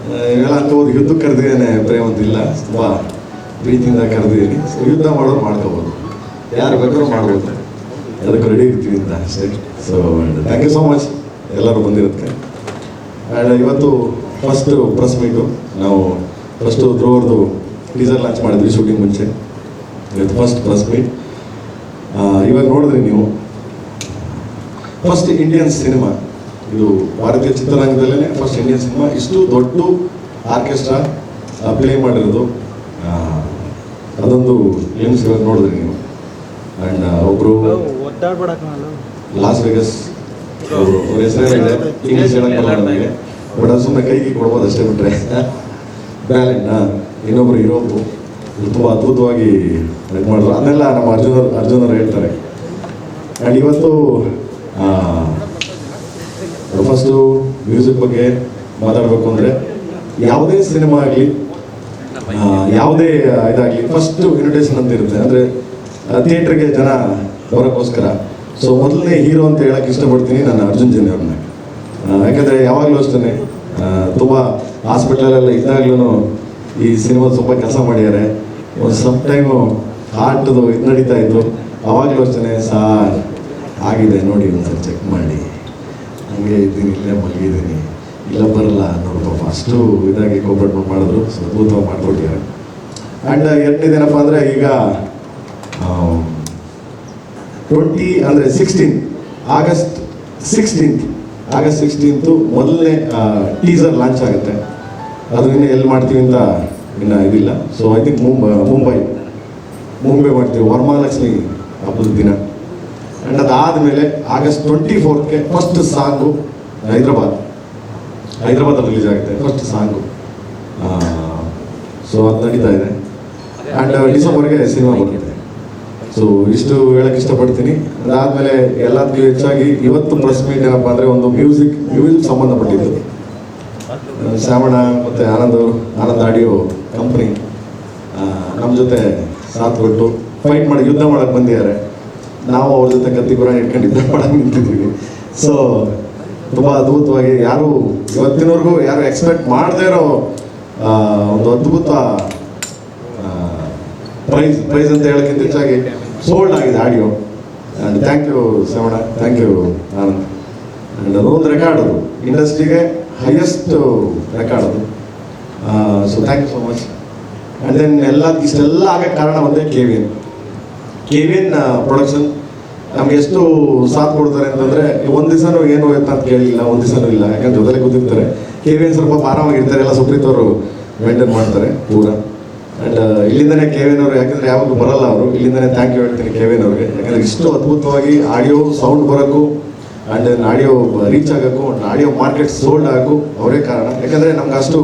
ಇವೆಲ್ಲ ಅಂತ ಹೋಗಿ ಯುದ್ಧಕ್ಕೆ ಕರೆದಿದ್ದೇನೆ ಪ್ರೇಮ್ ಅಂತಿಲ್ಲ, ತುಂಬ ಪ್ರೀತಿಯಿಂದ ಕರೆದಿದ್ದೀನಿ. ಸೊ ಯುದ್ಧ ಮಾಡೋರು ಮಾಡ್ಕೋಬೋದು, ಯಾರು ಬೇಕಾದ್ರೂ ಮಾಡ್ಬೋದು, ಅದಕ್ಕೆ ರೆಡಿ ಇರ್ತೀವಿ ಅಂತ ಅಷ್ಟೇ. So thank you so much ಎಲ್ಲರೂ ಬಂದಿರೋದಕ್ಕೆ. ಆ್ಯಂಡ್ ಇವತ್ತು ಫಸ್ಟು ಪ್ರೆಸ್ ಮೀಟು. ನಾವು ಫಸ್ಟು ಧ್ರುವರ್ದು ಟೀಸರ್ ಲಾಂಚ್ ಮಾಡಿದ್ವಿ ಶೂಟಿಂಗ್ ಮುಂಚೆ. ಇವತ್ತು ಫಸ್ಟ್ ಪ್ರೆಸ್ ಮೀಟ್. ಇವಾಗ ನೋಡಿದ್ರಿ ನೀವು, ಫಸ್ಟ್ ಇಂಡಿಯನ್ ಸಿನಿಮಾ ಇದು, ಭಾರತೀಯ ಚಿತ್ರರಂಗದಲ್ಲೇ ಫಸ್ಟ್ ಇಂಡಿಯನ್ ಸಿನಿಮಾ ಇಷ್ಟು ದೊಡ್ಡ ಆರ್ಕೆಸ್ಟ್ರಾ ಪ್ಲೇ ಮಾಡಿರೋದು. ಅದೊಂದು ಫಿಲ್ಮ್ಸ್ ಇವಾಗ ನೋಡಿದ್ರಿ ನೀವು. ಆ್ಯಂಡ್ ಒಬ್ಬರು ಲಾಸ್ ವೆಗಸ್, ಅವ್ರ ಹೆಸರೇನಿದೆ ಇಂಗ್ಲೀಷ್ ಹೇಳಕ್ಕೆ ಬರಲ್ಲ ನನಗೆ, ಬಟ್ ಅದು ಸುಮ್ಮನೆ ಕೈಗೆ ಕೊಡ್ಬೋದು ಅಷ್ಟೇ ಬಿಟ್ಟರೆ. ಬ್ಯಾಲೆಂಟ್ ಇನ್ನೊಬ್ರು ಇರೋದು ತುಂಬ ಅದ್ಭುತವಾಗಿ ಇದು ಮಾಡಿದ್ರು. ಅದನ್ನೆಲ್ಲ ನಮ್ಮ ಅರ್ಜುನರು ಹೇಳ್ತಾರೆ. ಆ್ಯಂಡ್ ಇವತ್ತು ಫಸ್ಟು ಮ್ಯೂಸಿಕ್ ಬಗ್ಗೆ ಮಾತಾಡಬೇಕು ಅಂದರೆ, ಯಾವುದೇ ಸಿನಿಮಾ ಆಗಲಿ ಯಾವುದೇ ಇದಾಗಲಿ ಫಸ್ಟು ಇನ್ವಿಟೇಷನ್ ಅಂತ ಇರುತ್ತೆ. ಅಂದರೆ ಥಿಯೇಟ್ರಿಗೆ ಜನ ಬರೋಕ್ಕೋಸ್ಕರ. ಸೊ ಮೊದಲನೇ ಹೀರೋ ಅಂತ ಹೇಳಕ್ಕೆ ಇಷ್ಟಪಡ್ತೀನಿ ನಾನು ಅರ್ಜುನ್ ಜನ್ಯ ಅವ್ರನ್ನ. ಯಾಕಂದರೆ ಯಾವಾಗಲೂ ಅಷ್ಟೇ ತುಂಬ ಹಾಸ್ಪಿಟ್ಲಲ್ಲೆಲ್ಲ ಇದ್ದಾಗಲೂ ಈ ಸಿನಿಮಾ ತುಂಬ ಕೆಲಸ ಮಾಡಿದ್ದಾರೆ. ಒಂದು ಸಮ್ ಟೈಮು ಹಾರ್ಟ್ದು ಇದು ನಡೀತಾ ಇತ್ತು, ಅವಾಗಲೂ ಅಷ್ಟೇ ಸಾರ್ ಆಗಿದೆ ನೋಡಿ ಒಂದ್ಸರಿ ಚೆಕ್ ಮಾಡಿ, ಹಂಗೆ ಇದ್ದೀನಿ, ಇಲ್ಲೇ ಮಲಗಿದ್ದೀನಿ, ಇಲ್ಲ ಬರಲ್ಲ ಅನ್ನೋರು ಪಾಪ ಅಷ್ಟು ಇದಾಗಿ ಕೋಪರೇಟ್ ಮಾಡಿದ್ರು. ಸೊ ಅದ್ಭುತವಾಗಿ ಮಾಡಿಕೊಟ್ಟಿದ್ದಾರೆ. ಆ್ಯಂಡ್ ಎರಡನೇದೇನಪ್ಪ ಅಂದರೆ, ಈಗ 16 ಆಗಸ್ಟ್ 16 ಮೊದಲನೇ ಟೀಸರ್ ಲಾಂಚ್ ಆಗುತ್ತೆ. ಅದು ಇನ್ನೂ ಎಲ್ಲಿ ಮಾಡ್ತೀವಿ ಅಂತ ಇನ್ನೂ ಇದಿಲ್ಲ. ಸೊ ಐ ಥಿಂಕ್ ಮುಂಬೈ ಮಾಡ್ತೀವಿ, ವರಮಹಾಲಕ್ಷ್ಮಿ ಹಬ್ಬದ ದಿನ. ಆ್ಯಂಡ್ ಅದಾದಮೇಲೆ ಆಗಸ್ಟ್ 24ಗೆ ಫಸ್ಟ್ ಸಾಂಗು ಹೈದ್ರಾಬಾದಲ್ಲಿ ರಿಲೀಸ್ ಆಗುತ್ತೆ ಫಸ್ಟ್ ಸಾಂಗು. ಸೊ ಅದು ನಡೀತಾ ಇದೆ. ಆ್ಯಂಡ್ ಡಿಸೆಂಬರ್ಗೆ ಸಿನಿಮಾ ಬರುತ್ತೆ. ಸೊ ಇಷ್ಟು ಹೇಳಕ್ಕೆ ಇಷ್ಟಪಡ್ತೀನಿ. ಅದಾದಮೇಲೆ ಎಲ್ಲದಕ್ಕೂ ಹೆಚ್ಚಾಗಿ ಇವತ್ತು ಪ್ರೆಸ್ ಮೀಟ್ ಏನಪ್ಪ ಅಂದರೆ, ಒಂದು ಮ್ಯೂಸಿಕ್ ಸಂಬಂಧಪಟ್ಟಿದ್ದು. ಶ್ಯಾಮಣ್ಣ ಮತ್ತು ಆನಂದ್ ಆಡಿಯೋ ಕಂಪ್ನಿ ನಮ್ಮ ಜೊತೆ ಸಾಥ್ ಕೊಟ್ಟು ಫೈಟ್ ಮಾಡಿ ಯುದ್ಧ ಮಾಡೋಕ್ಕೆ ಬಂದಿದ್ದಾರೆ. ನಾವು ಅವ್ರ ಜೊತೆ ಕತ್ತಿ ಪುರಾಣ ಇಟ್ಕೊಂಡು ಯುದ್ಧ ಮಾಡೋಕ್ಕೆ ನಿಂತಿದ್ದೀವಿ. ಸೊ ತುಂಬ ಅದ್ಭುತವಾಗಿ, ಯಾರು ಇವತ್ತಿನವರೆಗೂ ಯಾರು ಎಕ್ಸ್ಪೆಕ್ಟ್ ಮಾಡದೇ ಇರೋ ಒಂದು ಅದ್ಭುತ ಪ್ರೈಸ್ ಅಂತ ಹೇಳೋಕ್ಕಿಂತ ಹೆಚ್ಚಾಗಿ ಸೋಲ್ಡ್ ಆಗಿದೆ audio. And thank you Shravana, thank you Anand. And ಅದೊಂದು ರೆಕಾರ್ಡ್, ಅದು ಇಂಡಸ್ಟ್ರಿಗೆ ಹೈಯೆಸ್ಟ್ ರೆಕಾರ್ಡ್ ಅದು. So thank you so much. And then ಇಷ್ಟೆಲ್ಲ ಆಗಕ್ಕೆ ಕಾರಣ ಒಂದೇ ಕೆ ವಿ ಎನ್ ಪ್ರೊಡಕ್ಷನ್. ನಮ್ಗೆ ಎಷ್ಟು ಸಾಥ್ ಕೊಡ್ತಾರೆ ಅಂತಂದರೆ, ಒಂದು ದಿವಸನೂ ಏನು ಅಂತ ಕೇಳಿಲ್ಲ, ಒಂದು ದಿವಸನೂ ಇಲ್ಲ. ಯಾಕಂದ್ರೆ ಜೊತೆಲೆ ಕೂತಿರ್ತಾರೆ. ಕೆ ವಿ ಎನ್ ಸ್ವಲ್ಪ ಆರಾಮಾಗಿರ್ತಾರೆ, ಎಲ್ಲ ಸುಪ್ರೀತ್ ಅವರು ಮೇಂಟೈನ್ ಮಾಡ್ತಾರೆ ಪೂರ. ಆ್ಯಂಡ್ ಇಲ್ಲಿಂದನೇ ಕೆ ವಿ ಎನ್ ಅವರು, ಯಾಕಂದರೆ ಯಾವಾಗಲೂ ಬರಲ್ಲ ಅವರು, ಇಲ್ಲಿಂದನೇ ಥ್ಯಾಂಕ್ ಯು ಹೇಳ್ತೀನಿ ಕೆ ವಿ ಎನ್ ಅವ್ರಿಗೆ. ಯಾಕಂದರೆ ಇಷ್ಟು ಅದ್ಭುತವಾಗಿ ಆಡಿಯೋ ಸೌಂಡ್ ಬರೋಕ್ಕೂ, ಆ್ಯಂಡ್ ಆಡಿಯೋ ರೀಚ್ ಆಗೋಕ್ಕೂ, ಆಡಿಯೋ ಮಾರ್ಕೆಟ್ ಸೋಲ್ಡ್ ಆಗೋಕ್ಕೂ ಅವರೇ ಕಾರಣ. ಯಾಕಂದರೆ ನಮ್ಗೆ ಅಷ್ಟು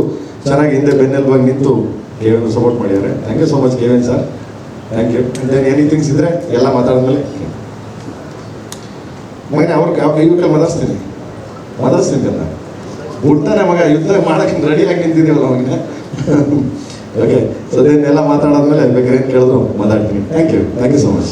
ಚೆನ್ನಾಗಿ ಹಿಂದೆ ಬೆನ್ನೆಲುಬಾಗಿ ನಿಂತು ಕೆ ವಿ ಎನ್ ಸಪೋರ್ಟ್ ಮಾಡಿದ್ದಾರೆ. Thank you so much K V N sir, thank you. And then anythings ಇದ್ದರೆ ಎಲ್ಲ ಮಾತಾಡಿದ್ಮೇಲೆ ಮಗನೇ ಅವ್ರಿಗೆ ಇವ್ರಿಗೆ ಮಾತಾಡ್ತೀನಿ ಕನ್ನ ಬಿಡ್ತಾನೆ ಮಗ, ಯುದ್ಧ ಮಾಡೋಕ್ಕೆ ರೆಡಿಯಾಗಿ ನಿಂತಿದ್ದೀವಲ್ಲ ಮಗನ. ಓಕೆ, ಸೊ ಎಲ್ಲ ಮಾತಾಡೋದ್ಮೇಲೆ ಬೇಕಾದ್ರೆ ಏನು ಕೇಳಿದ್ರು ಮಾತಾಡ್ತೀನಿ. Thank you so much.